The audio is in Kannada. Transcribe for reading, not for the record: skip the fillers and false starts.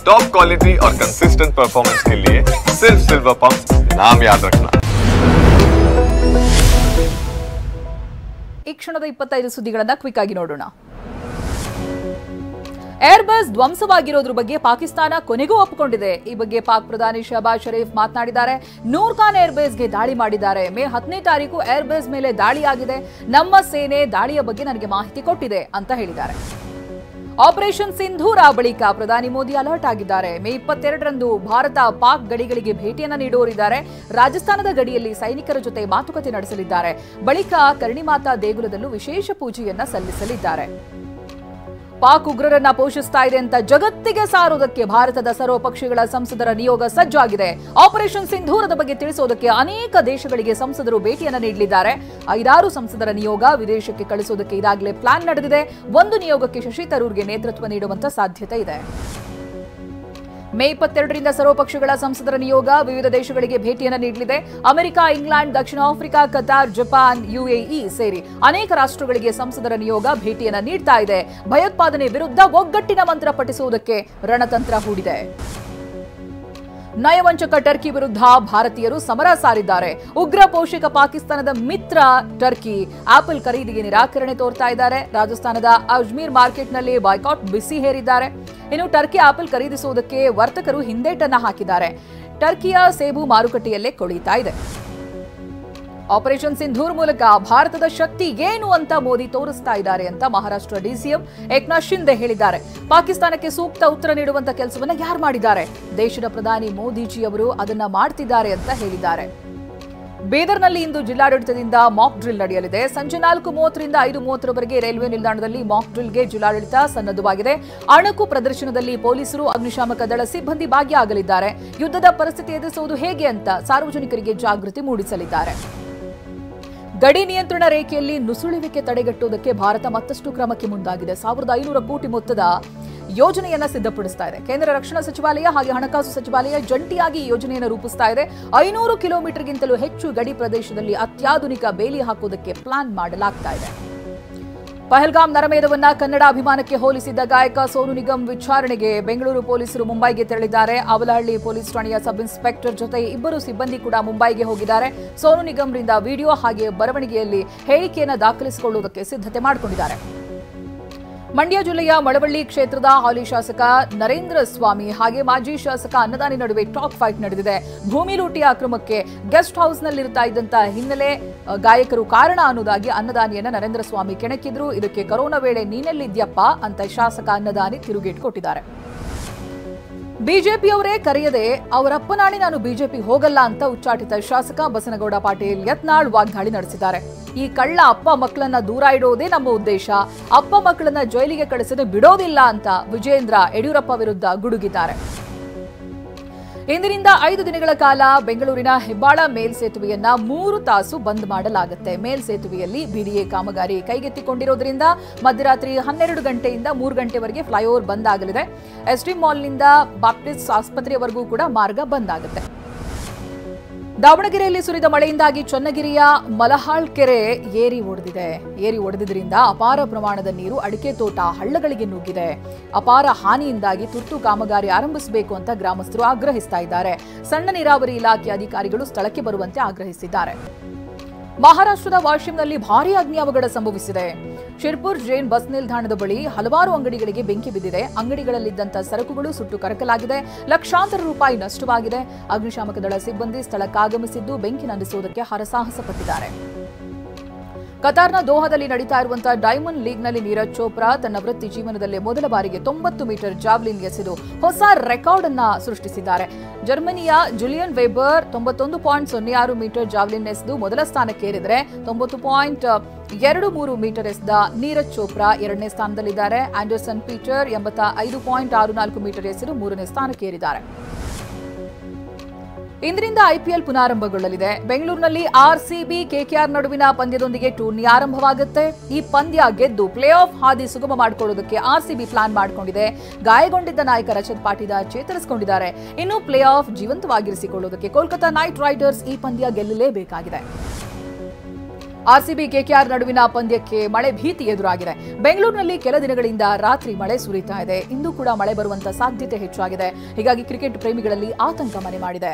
टॉप क्वालिटी और कंसिस्टेंट परफॉर्मेंस के लिए सिर्फ सिल्वर पंप नाम याद रखना। ಈ ಕ್ಷಣದ 25 ಸುದ್ದಿಗಳನ್ನು ಕ್ವಿಕ್ ಆಗಿ ನೋಡೋಣ. ಏರ್ಬಸ್ ಧ್ವಂಸವಾಗಿರೋದ್ರ ಬಗ್ಗೆ ಪಾಕಿಸ್ತಾನ ಕೊನೆಗೂ ಒಪ್ಪಿಕೊಂಡಿದೆ. ಈ ಬಗ್ಗೆ ಪಾಕ್ ಪ್ರಧಾನಿ ಶಹಬಾಜ್ ಶರೀಫ್ ಮಾತನಾಡಿದ್ದಾರೆ. ನೂರ್ ಖಾನ್ ಏರ್ಬೇಸ್ಗೆ ದಾಳಿ ಮಾಡಿದ್ದಾರೆ. ಮೇ 10ನೇ ತಾರೀಕು ಏರ್ಬೇಸ್ ಮೇಲೆ ದಾಳಿಯಾಗಿದೆ. ನಮ್ಮ ಸೇನೆ ದಾಳಿಯ ಬಗ್ಗೆ ನನಗೆ ಮಾಹಿತಿ ಕೊಟ್ಟಿದೆ ಅಂತ ಹೇಳಿದ್ದಾರೆ. ಆಪರೇಷನ್ ಸಿಂಧೂರ ಬಳಿಕ ಪ್ರಧಾನಿ ಮೋದಿ ಅಲರ್ಟ್ ಆಗಿದ್ದಾರೆ. ಮೇ 22ರಂದು ಭಾರತ ಪಾಕ್ ಗಡಿಗಳಿಗೆ ಭೇಟಿಯನ್ನ ನೀಡುವರಿದ್ದಾರೆ. ರಾಜಸ್ಥಾನದ ಗಡಿಯಲ್ಲಿ ಸೈನಿಕರ ಜೊತೆ ಮಾತುಕತೆ ನಡೆಸಲಿದ್ದಾರೆ. ಬಳಿಕ ಕರ್ಣಿಮಾತಾ ದೇಗುಲದಲ್ಲೂ ವಿಶೇಷ ಪೂಜೆಯನ್ನ ಸಲ್ಲಿಸಲಿದ್ದಾರೆ. ಪಾಕ್ ಉಗ್ರರನ್ನ ಪೋಷಿಸ್ತಾ ಇದೆ ಅಂತ ಜಗತ್ತಿಗೆ ಸಾರುವುದಕ್ಕೆ ಭಾರತದ ಸರ್ವಪಕ್ಷಗಳ ಸಂಸದರ ನಿಯೋಗ ಸಜ್ಜಾಗಿದೆ. ಆಪರೇಷನ್ ಸಿಂಧೂರದ ಬಗ್ಗೆ ತಿಳಿಸೋದಕ್ಕೆ ಅನೇಕ ದೇಶಗಳಿಗೆ ಸಂಸದರು ಭೇಟಿಯನ್ನ ನೀಡಲಿದ್ದಾರೆ. 5-6 ಸಂಸದರ ನಿಯೋಗ ವಿದೇಶಕ್ಕೆ ಕಳಿಸೋದಕ್ಕೆ ಈಗಾಗಲೇ ಪ್ಲಾನ್ ನಡೆದಿದೆ. ಒಂದು ನಿಯೋಗಕ್ಕೆ ಶಶಿ ತರೂರ್ಗೆ ನೇತೃತ್ವ ನೀಡುವಂತ ಸಾಧ್ಯತೆ ಇದೆ. ಮೇ 22ರಿಂದ ಸರ್ವಪಕ್ಷಗಳ ಸಂಸದರ ನಿಯೋಗ ವಿವಿಧ ದೇಶಗಳಿಗೆ ಭೇಟಿಯನ್ನು ನೀಡಲಿದೆ. ಅಮೆರಿಕ, ಇಂಗ್ಲೆಂಡ್, ದಕ್ಷಿಣ ಆಫ್ರಿಕಾ, ಕತಾರ್, ಜಪಾನ್, ಯುಎಇ ಸೇರಿ ಅನೇಕ ರಾಷ್ಟ್ರಗಳಿಗೆ ಸಂಸದರ ನಿಯೋಗ ಭೇಟಿಯನ್ನು ನೀಡ್ತಾ ಇದೆ. ಭಯೋತ್ಪಾದನೆ ವಿರುದ್ಧ ಒಗ್ಗಟ್ಟಿನ ಮಂತ್ರ ಪಠಿಸುವುದಕ್ಕೆ ರಣತಂತ್ರ ಹೂಡಿದೆ. ನಯವಂಚಕ ಟರ್ಕಿ ವಿರುದ್ಧ ಭಾರತೀಯರು ಸಮರ ಸಾರಿದ್ದಾರೆ. ಉಗ್ರ ಪೋಷಕ ಪಾಕಿಸ್ತಾನದ ಮಿತ್ರ ಟರ್ಕಿ ಆಪಲ್ ಖರೀದಿಗೆ ನಿರಾಕರಣೆ ತೋರ್ತಾ ಇದ್ದಾರೆ. ರಾಜಸ್ಥಾನದ ಅಜ್ಮೀರ್ ಮಾರ್ಕೆಟ್ನಲ್ಲಿ ಬಾಯ್ಕಾಟ್ ಬಿಸಿ ಹೇರಿದ್ದಾರೆ. ಇನ್ನು ಟರ್ಕಿ ಆಪಲ್ ಖರೀದಿಸುವುದಕ್ಕೆ ವರ್ತಕರು ಹಿಂದೇಟನ್ನ ಹಾಕಿದ್ದಾರೆ. ಟರ್ಕಿಯ ಸೇಬು ಮಾರುಕಟ್ಟೆಯಲ್ಲೇ ಕೊಳಿತಾ ಇದೆ. ಆಪರೇಷನ್ ಸಿಂಧೂರ್ ಮೂಲಕ ಭಾರತದ ಶಕ್ತಿ ಏನು ಅಂತ ಮೋದಿ ತೋರಿಸ್ತಾ ಇದ್ದಾರೆ ಅಂತ ಮಹಾರಾಷ್ಟ್ರ ಡಿಸಿಎಂ ಏಕ್ನಾಥ್ ಶಿಂದೆ ಹೇಳಿದ್ದಾರೆ. ಪಾಕಿಸ್ತಾನಕ್ಕೆ ಸೂಕ್ತ ಉತ್ತರ ನೀಡುವಂತ ಕೆಲಸವನ್ನ ಯಾರು ಮಾಡಿದ್ದಾರೆ? ದೇಶದ ಪ್ರಧಾನಿ ಮೋದಿಜಿ ಅವರು ಅದನ್ನ ಮಾಡ್ತಿದ್ದಾರೆ ಅಂತ ಹೇಳಿದ್ದಾರೆ. ಬೀದರ್ನಲ್ಲಿ ಇಂದು ಜಿಲ್ಲಾಡಳಿತದಿಂದ ಮಾಕ್ ಡ್ರಿಲ್ ನಡೆಯಲಿದೆ. ಸಂಜೆ 4:30ರಿಂದ 5:30ರವರೆಗೆ ರೈಲ್ವೆ ನಿಲ್ದಾಣದಲ್ಲಿ ಮಾಕ್ ಡ್ರಿಲ್ಗೆ ಜಿಲ್ಲಾಡಳಿತ ಸನ್ನದ್ಧವಾಗಿದೆ. ಅಣಕು ಪ್ರದರ್ಶನದಲ್ಲಿ ಪೊಲೀಸರು, ಅಗ್ನಿಶಾಮಕ ದಳ ಸಿಬ್ಬಂದಿ ಭಾಗಿಯಾಗಲಿದ್ದಾರೆ. ಯುದ್ಧದ ಪರಿಸ್ಥಿತಿ ಎದುರಿಸುವುದು ಹೇಗೆ ಅಂತ ಸಾರ್ವಜನಿಕರಿಗೆ ಜಾಗೃತಿ ಮೂಡಿಸಲಿದ್ದಾರೆ. ಗಡಿ ನಿಯಂತ್ರಣ ರೇಖೆಯಲ್ಲಿ ನುಸುಳುವಿಕೆ ತಡೆಗಟ್ಟುವುದಕ್ಕೆ ಭಾರತ ಮತ್ತಷ್ಟು ಕ್ರಮಕ್ಕೆ ಮುಂದಾಗಿದೆ. 1500 ಕೋಟಿ ಮೊತ್ತದ ಯೋಜನೆಯನ್ನ ಸಿದ್ಧಪಡಿಸ್ತಾ ಇದೆ. ಕೇಂದ್ರ ರಕ್ಷಣಾ ಸಚಿವಾಲಯ ಹಾಗೆ ಹಣಕಾಸು ಸಚಿವಾಲಯ ಜಂಟಿಯಾಗಿ ಈ ಯೋಜನೆಯನ್ನು ರೂಪಿಸ್ತಾ ಇದೆ. 500 ಕಿಲೋಮೀಟರ್ಗಿಂತಲೂ ಹೆಚ್ಚು ಗಡಿ ಪ್ರದೇಶದಲ್ಲಿ ಅತ್ಯಾಧುನಿಕ ಬೇಲಿ ಹಾಕುವುದಕ್ಕೆ ಪ್ಲಾನ್ ಮಾಡಲಾಗ್ತಾ ಇದೆ. ಪಹಲ್ಗಾಮ್ ನರಮೇಧವನ್ನ ಕನ್ನಡ ಅಭಿಮಾನಕ್ಕೆ ಹೋಲಿಸಿದ್ದ ಗಾಯಕ ಸೋನು ನಿಗಮ್ ವಿಚಾರಣೆಗೆ ಬೆಂಗಳೂರು ಪೊಲೀಸರು ಮುಂಬೈಗೆ ತೆರಳಿದ್ದಾರೆ. ಅವಲಹಳ್ಳಿ ಪೊಲೀಸ್ ಠಾಣೆಯ ಸಬ್ ಇನ್ಸ್ಪೆಕ್ಟರ್ ಜೊತೆ 2 ಸಿಬ್ಬಂದಿ ಕೂಡ ಮುಂಬೈಗೆ ಹೋಗಿದ್ದಾರೆ. ಸೋನು ನಿಗಮ್ರಿಂದ ವಿಡಿಯೋ ಹಾಗೆ ಬರವಣಿಗೆಯಲ್ಲಿ ಹೇಳಿಕೆಯನ್ನು ದಾಖಲಿಸಿಕೊಳ್ಳುವುದಕ್ಕೆ ಸಿದ್ಧತೆ ಮಾಡಿಕೊಂಡಿದ್ದಾರೆ. ಮಂಡ್ಯ ಜಿಲ್ಲೆಯ ಮಳವಳ್ಳಿ ಕ್ಷೇತ್ರದ ಹಾಲಿ ಶಾಸಕ ನರೇಂದ್ರ ಸ್ವಾಮಿ ಹಾಗೆ ಮಾಜಿ ಶಾಸಕ ಅನ್ನದಾನಿ ನಡುವೆ ಟಾಕ್ ಫೈಟ್ ನಡೆದಿದೆ. ಭೂಮಿ ಲೂಟಿ ಅಕ್ರಮಕ್ಕೆ ಗೆಸ್ಟ್ ಹೌಸ್ನಲ್ಲಿರ್ತಾ ಇದ್ದಂತ ಹಿನ್ನೆಲೆ ಗಾಯಕರು ಕಾರಣ ಅನ್ನೋದಾಗಿ ಅನ್ನದಾನಿಯನ್ನ ನರೇಂದ್ರ ಸ್ವಾಮಿ ಕೆಣಕಿದ್ರು. ಇದಕ್ಕೆ ಕರೋನಾ ವೇಳೆ ನೀನೆಲ್ಲಿದ್ಯಪ್ಪ ಅಂತ ಶಾಸಕ ಅನ್ನದಾನಿ ತಿರುಗೇಟು ಕೊಟ್ಟಿದ್ದಾರೆ. ಬಿಜೆಪಿಯವರೇ ಕರೆಯದೆ ಅವರಪ್ಪನಾಣಿ ನಾನು ಬಿಜೆಪಿ ಹೋಗಲ್ಲ ಅಂತ ಉಚ್ಚಾಟಿತ ಶಾಸಕ ಬಸನಗೌಡ ಪಾಟೀಲ್ ಯತ್ನಾಳ್ ವಾಗ್ದಾಳಿ ನಡೆಸಿದ್ದಾರೆ. ಈ ಕಳ್ಳ ಅಪ್ಪ ಮಕ್ಕಳನ್ನ ದೂರ ಇಡೋದೇ ನಮ್ಮ ಉದ್ದೇಶ, ಅಪ್ಪ ಮಕ್ಕಳನ್ನ ಜೈಲಿಗೆ ಕಳಿಸದೆ ಬಿಡೋದಿಲ್ಲ ಅಂತ ವಿಜೇಂದ್ರ ಯಡಿಯೂರಪ್ಪ ವಿರುದ್ಧ ಗುಡುಗಿದ್ದಾರೆ. ಇಂದಿನಿಂದ 5 ದಿನಗಳ ಕಾಲ ಬೆಂಗಳೂರಿನ ಹೆಬ್ಬಾಳ ಮೇಲ್ಸೇತುವೆಯನ್ನ 3 ತಾಸು ಬಂದ್ ಮಾಡಲಾಗುತ್ತೆ. ಮೇಲ್ಸೇತುವೆಯಲ್ಲಿ ಬಿಡಿಎ ಕಾಮಗಾರಿ ಕೈಗೆತ್ತಿಕೊಂಡಿರೋದ್ರಿಂದ ಮಧ್ಯರಾತ್ರಿ 12 ಗಂಟೆಯಿಂದ 3 ಗಂಟೆವರೆಗೆ ಫ್ಲೈಓವರ್ ಬಂದ್ ಆಗಲಿದೆ. ಎಸ್ಟಿ ಮಾಲ್ನಿಂದ ಬಾಪ್ಟಿಸ್ಟ್ ಆಸ್ಪತ್ರೆಯವರೆಗೂ ಕೂಡ ಮಾರ್ಗ ಬಂದ್ ಆಗುತ್ತೆ. ದಾವಣಗೆರೆಯಲ್ಲಿ ಸುರಿದ ಮಳೆಯಿಂದಾಗಿ ಚನ್ನಗಿರಿಯ ಮಲಹಾಳ್ ಕೆರೆ ಏರಿ ಒಡೆದಿದ್ದರಿಂದ ಅಪಾರ ಪ್ರಮಾಣದ ನೀರು ಅಡಿಕೆ ತೋಟ, ಹಳ್ಳಗಳಿಗೆ ನುಗ್ಗಿದೆ. ಅಪಾರ ಹಾನಿಯಿಂದಾಗಿ ತುರ್ತು ಕಾಮಗಾರಿ ಆರಂಭಿಸಬೇಕು ಅಂತ ಗ್ರಾಮಸ್ಥರು ಆಗ್ರಹಿಸ್ತಾ ಇದ್ದಾರೆ. ಸಣ್ಣ ನೀರಾವರಿ ಇಲಾಖೆ ಅಧಿಕಾರಿಗಳು ಸ್ಥಳಕ್ಕೆ ಬರುವಂತೆ ಆಗ್ರಹಿಸಿದ್ದಾರೆ. ಮಹಾರಾಷ್ಟ್ರದ ವಾಶಿಂನಲ್ಲಿ ಭಾರೀ ಅಗ್ನಿ ಅವಘಡ ಸಂಭವಿಸಿದೆ. ಶಿರ್ಪುರ್ ಜೈನ್ ಬಸ್ ನಿಲ್ದಾಣದ ಬಳಿ ಹಲವಾರು ಅಂಗಡಿಗಳಿಗೆ ಬೆಂಕಿ ಬಿದ್ದಿದೆ. ಅಂಗಡಿಗಳಲ್ಲಿದ್ದಂತ ಸರಕುಗಳು ಸುಟ್ಟು ಕರಕಲಾಗಿದೆ. ಲಕ್ಷಾಂತರ ರೂಪಾಯಿ ನಷ್ಟವಾಗಿದೆ. ಅಗ್ನಿಶಾಮಕ ದಳ ಸಿಬ್ಬಂದಿ ಸ್ಥಳಕ್ಕಾಗಮಿಸಿದ್ದು ಬೆಂಕಿ ನಂದಿಸುವುದಕ್ಕೆ ಹರಸಾಹಸ ಪಟ್ಟಿದ್ದಾರೆ. ಕತಾರ್ನ ದೋಹಾದಲ್ಲಿ ನಡೀತಾ ಇರುವಂತಹ ಡೈಮಂಡ್ ಲೀಗ್ನಲ್ಲಿ ನೀರಜ್ ಚೋಪ್ರಾ ತನ್ನ ವೃತ್ತಿ ಜೀವನದಲ್ಲೇ ಮೊದಲ ಬಾರಿಗೆ 90 ಮೀಟರ್ ಜಾವ್ಲಿನ್ ಎಸೆದು ಹೊಸ ರೆಕಾರ್ಡ್ ಅನ್ನ ಸೃಷ್ಟಿಸಿದ್ದಾರೆ. ಜರ್ಮನಿಯ ಜುಲಿಯನ್ ವೆಬರ್ 91.06 ಮೀಟರ್ ಜಾವ್ಲಿನ್ ಎಸೆದು ಮೊದಲ ಸ್ಥಾನಕ್ಕೇರಿದರೆ 90.23 ಮೀಟರ್ ಎಸೆದ ನೀರಜ್ ಚೋಪ್ರಾ 2ನೇ ಸ್ಥಾನದಲ್ಲಿದ್ದಾರೆ. ಆಂಡರ್ಸನ್ ಪೀಟರ್ 85.64 ಮೀಟರ್ ಎಸೆದು 3ನೇ ಸ್ಥಾನಕ್ಕೇರಿದ್ದಾರೆ. ಇಂದಿನಿಂದ ಐಪಿಎಲ್ ಪುನಾರಂಭಗೊಳ್ಳಲಿದೆ. ಬೆಂಗಳೂರಿನಲ್ಲಿ ಆರ್ಸಿಬಿ ಕೆಕೆಆರ್ ನಡುವಿನ ಪಂದ್ಯದೊಂದಿಗೆ ಟೂರ್ನಿ ಆರಂಭವಾಗುತ್ತೆ. ಈ ಪಂದ್ಯ ಗೆದ್ದು ಪ್ಲೇ ಆಫ್ ಹಾದಿ ಸುಗಮ ಮಾಡಿಕೊಳ್ಳುವುದಕ್ಕೆ ಆರ್ಸಿಬಿ ಪ್ಲಾನ್ ಮಾಡಿಕೊಂಡಿದೆ. ಗಾಯಗೊಂಡಿದ್ದ ನಾಯಕ ರಜತ್ ಪಾಟಿದಾರ್ ಚೇತರಿಸಿಕೊಂಡಿದ್ದಾರೆ. ಇನ್ನು ಪ್ಲೇ ಆಫ್ ಜೀವಂತವಾಗಿರಿಸಿಕೊಳ್ಳುವುದಕ್ಕೆ ಕೋಲ್ಕತಾ ನೈಟ್ ರೈಡರ್ಸ್ ಈ ಪಂದ್ಯ ಗೆಲ್ಲಲೇಬೇಕಾಗಿದೆ. ಆರ್ಸಿಬಿ ಕೆಕೆಆರ್ ನಡುವಿನ ಪಂದ್ಯಕ್ಕೆ ಮಳೆ ಭೀತಿ ಎದುರಾಗಿದೆ. ಬೆಂಗಳೂರಿನಲ್ಲಿ ಕೆಲ ದಿನಗಳಿಂದ ರಾತ್ರಿ ಮಳೆ ಸುರಿತಾ ಇದೆ. ಇಂದು ಕೂಡ ಮಳೆ ಬರುವಂತ ಸಾಧ್ಯತೆ ಹೆಚ್ಚಾಗಿದೆ. ಹೀಗಾಗಿ ಕ್ರಿಕೆಟ್ ಪ್ರೇಮಿಗಳಲ್ಲಿ ಆತಂಕ ಮನೆ ಮಾಡಿದೆ.